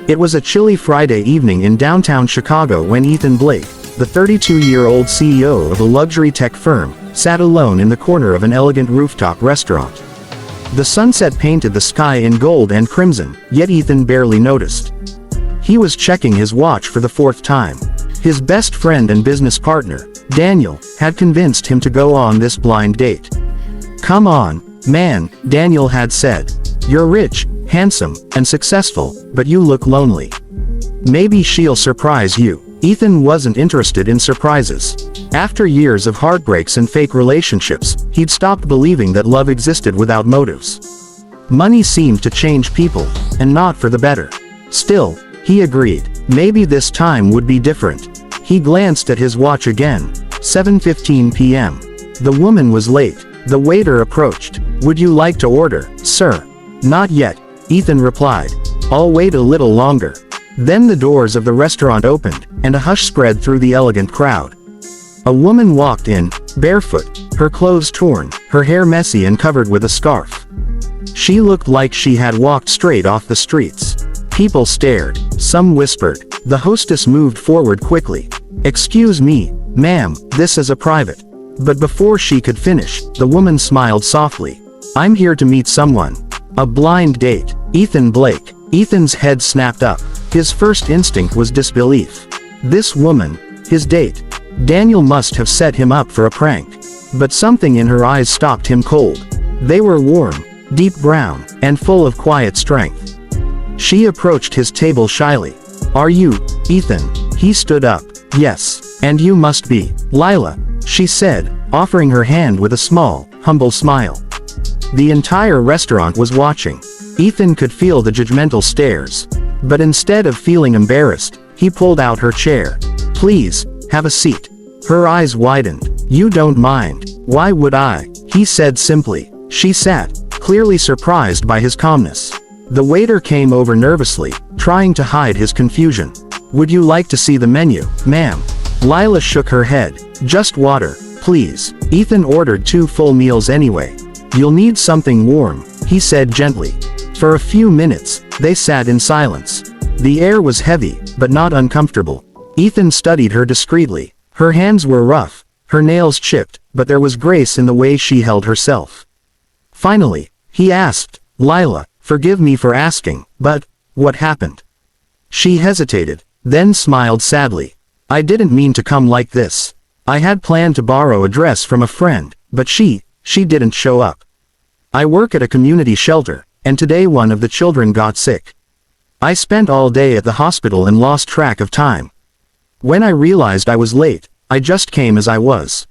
It was a chilly Friday evening in downtown Chicago when Ethan Blake, the 32-year-old CEO of a luxury tech firm, sat alone in the corner of an elegant rooftop restaurant. The sunset painted the sky in gold and crimson, yet Ethan barely noticed. He was checking his watch for the fourth time. His best friend and business partner, Daniel, had convinced him to go on this blind date. "Come on, man," Daniel had said. "You're rich, handsome, and successful, but you look lonely. Maybe she'll surprise you." Ethan wasn't interested in surprises. After years of heartbreaks and fake relationships, he'd stopped believing that love existed without motives. Money seemed to change people, and not for the better. Still, he agreed, maybe this time would be different. He glanced at his watch again. 7:15 p.m. The woman was late. The waiter approached. "Would you like to order, sir?" "Not yet," Ethan replied. "I'll wait a little longer." Then the doors of the restaurant opened, and a hush spread through the elegant crowd. A woman walked in, barefoot, her clothes torn, her hair messy and covered with a scarf. She looked like she had walked straight off the streets. People stared, some whispered. The hostess moved forward quickly. "Excuse me, ma'am, this is a private." But before she could finish, the woman smiled softly. "I'm here to meet someone." A blind date. Ethan Blake. Ethan's head snapped up. His first instinct was disbelief. This woman, his date. Daniel must have set him up for a prank. But something in her eyes stopped him cold. They were warm, deep brown, and full of quiet strength. She approached his table shyly. "Are you, Ethan?" He stood up. "Yes, and you must be, Lila," she said, offering her hand with a small, humble smile. The entire restaurant was watching. Ethan could feel the judgmental stares. But instead of feeling embarrassed, he pulled out her chair. "Please, have a seat." Her eyes widened. "You don't mind." "Why would I?" he said simply. She sat, clearly surprised by his calmness. The waiter came over nervously, trying to hide his confusion. "Would you like to see the menu, ma'am?" Lila shook her head. "Just water, please." Ethan ordered 2 full meals anyway. "You'll need something warm," he said gently. For a few minutes, they sat in silence. The air was heavy, but not uncomfortable. Ethan studied her discreetly. Her hands were rough, her nails chipped, but there was grace in the way she held herself. Finally, he asked, "Lila, forgive me for asking, but what happened?" She hesitated, then smiled sadly. "I didn't mean to come like this. I had planned to borrow a dress from a friend, but she didn't show up. I work at a community shelter, and today one of the children got sick. I spent all day at the hospital and lost track of time. When I realized I was late, I just came as I was."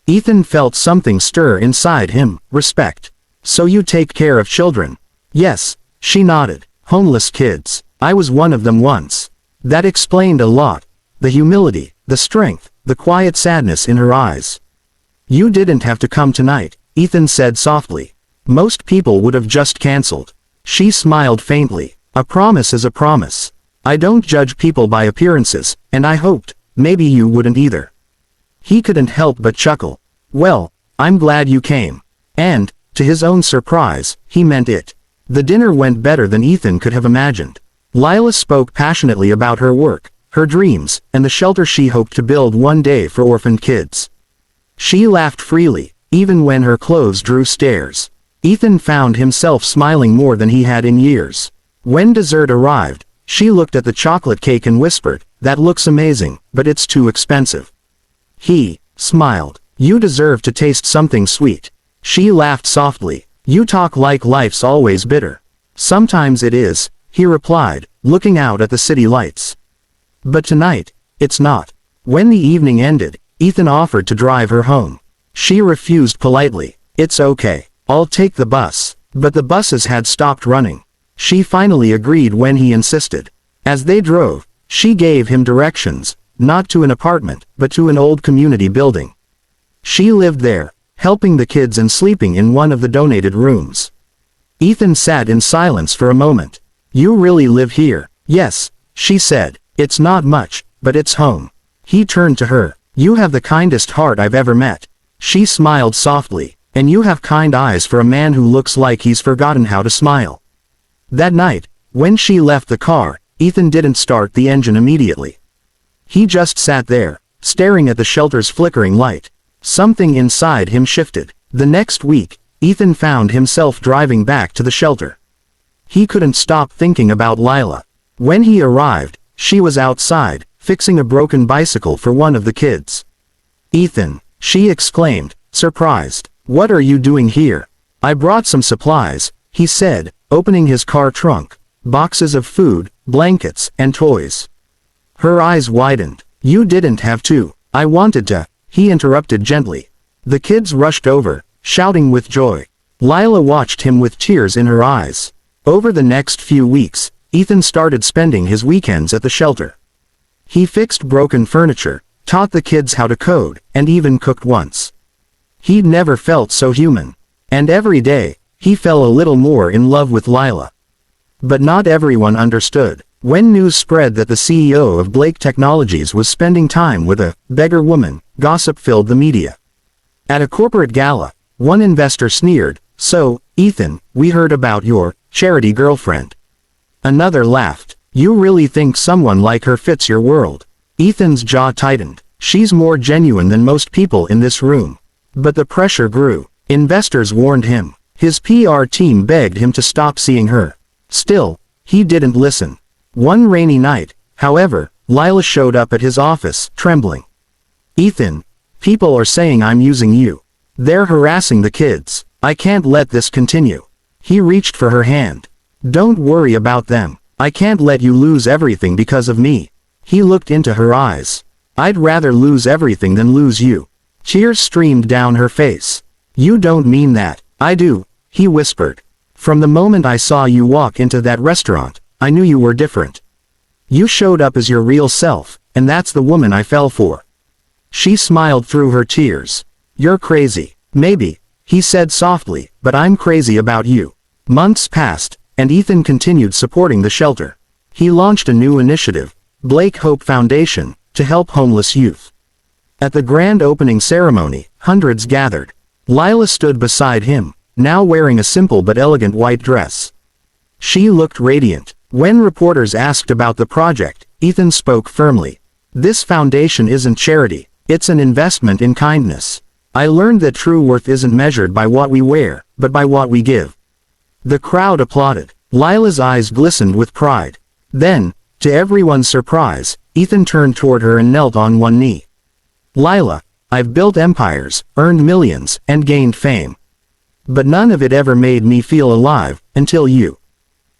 Ethan felt something stir inside him. Respect. "So you take care of children?" "Yes," she nodded. "Homeless kids. I was one of them once." That explained a lot. The humility, the strength, the quiet sadness in her eyes. "You didn't have to come tonight," Ethan said softly. "Most people would have just canceled." She smiled faintly. "A promise is a promise. I don't judge people by appearances, and I hoped, maybe you wouldn't either." He couldn't help but chuckle. "Well, I'm glad you came." And, to his own surprise, he meant it. The dinner went better than Ethan could have imagined. Lila spoke passionately about her work, her dreams, and the shelter she hoped to build one day for orphaned kids. She laughed freely, even when her clothes drew stares. Ethan found himself smiling more than he had in years. When dessert arrived, she looked at the chocolate cake and whispered, "That looks amazing, but it's too expensive." He smiled. "You deserve to taste something sweet." She laughed softly. "You talk like life's always bitter." "Sometimes it is," he replied, looking out at the city lights. "But tonight, it's not." When the evening ended, Ethan offered to drive her home. She refused politely. "It's okay. I'll take the bus." But the buses had stopped running. She finally agreed when he insisted. As they drove, she gave him directions, not to an apartment, but to an old community building. She lived there, helping the kids and sleeping in one of the donated rooms. Ethan sat in silence for a moment. "You really live here?" "Yes," she said. "It's not much, but it's home." He turned to her. "You have the kindest heart I've ever met." She smiled softly. "And you have kind eyes for a man who looks like he's forgotten how to smile." That night, when she left the car, Ethan didn't start the engine immediately. He just sat there, staring at the shelter's flickering light. Something inside him shifted. The next week, Ethan found himself driving back to the shelter. He couldn't stop thinking about Lila. When he arrived, she was outside, fixing a broken bicycle for one of the kids. "Ethan," she exclaimed, surprised. "What are you doing here?" "I brought some supplies," he said, opening his car trunk. "Boxes of food, blankets, and toys." Her eyes widened. "You didn't have to." "I wanted to," he interrupted gently. The kids rushed over, shouting with joy. Lila watched him with tears in her eyes. Over the next few weeks, Ethan started spending his weekends at the shelter. He fixed broken furniture, taught the kids how to code, and even cooked once. He'd never felt so human. And every day, he fell a little more in love with Lila. But not everyone understood. When news spread that the CEO of Blake Technologies was spending time with a beggar woman, gossip filled the media. At a corporate gala, one investor sneered, "So, Ethan, we heard about your charity girlfriend." Another laughed. "You really think someone like her fits your world?" Ethan's jaw tightened. "She's more genuine than most people in this room." But the pressure grew. Investors warned him. His PR team begged him to stop seeing her. Still, he didn't listen. One rainy night, however, Lila showed up at his office, trembling. "Ethan, people are saying I'm using you. They're harassing the kids. I can't let this continue." He reached for her hand. "Don't worry about them. I can't let you lose everything because of me." He looked into her eyes. "I'd rather lose everything than lose you." Tears streamed down her face. "You don't mean that." "I do," he whispered. "From the moment I saw you walk into that restaurant, I knew you were different. You showed up as your real self, and that's the woman I fell for." She smiled through her tears. "You're crazy." "Maybe," he said softly, "but I'm crazy about you." Months passed, and Ethan continued supporting the shelter. He launched a new initiative, Blake Hope Foundation, to help homeless youth. At the grand opening ceremony, hundreds gathered. Lila stood beside him, now wearing a simple but elegant white dress. She looked radiant. When reporters asked about the project, Ethan spoke firmly. "This foundation isn't charity, it's an investment in kindness. I learned that true worth isn't measured by what we wear, but by what we give." The crowd applauded. Lila's eyes glistened with pride. Then, to everyone's surprise, Ethan turned toward her and knelt on one knee. "Lila, I've built empires, earned millions, and gained fame. But none of it ever made me feel alive, until you.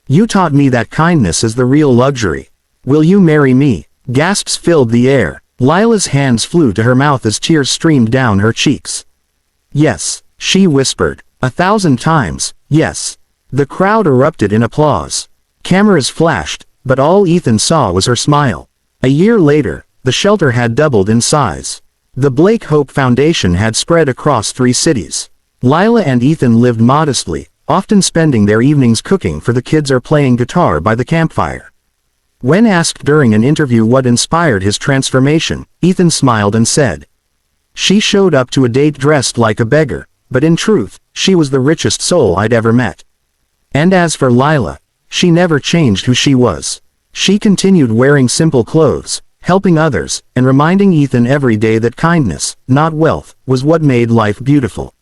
You taught me that kindness is the real luxury. Will you marry me?" Gasps filled the air. Lila's hands flew to her mouth as tears streamed down her cheeks. "Yes," she whispered. 1,000 times, yes. The crowd erupted in applause. Cameras flashed, but all Ethan saw was her smile. A year later, the shelter had doubled in size. The Blake Hope Foundation had spread across 3 cities. Lila and Ethan lived modestly, often spending their evenings cooking for the kids or playing guitar by the campfire. When asked during an interview what inspired his transformation, Ethan smiled and said, "She showed up to a date dressed like a beggar, but in truth, she was the richest soul I'd ever met." And as for Lila, she never changed who she was. She continued wearing simple clothes, helping others, and reminding Ethan every day that kindness, not wealth, was what made life beautiful.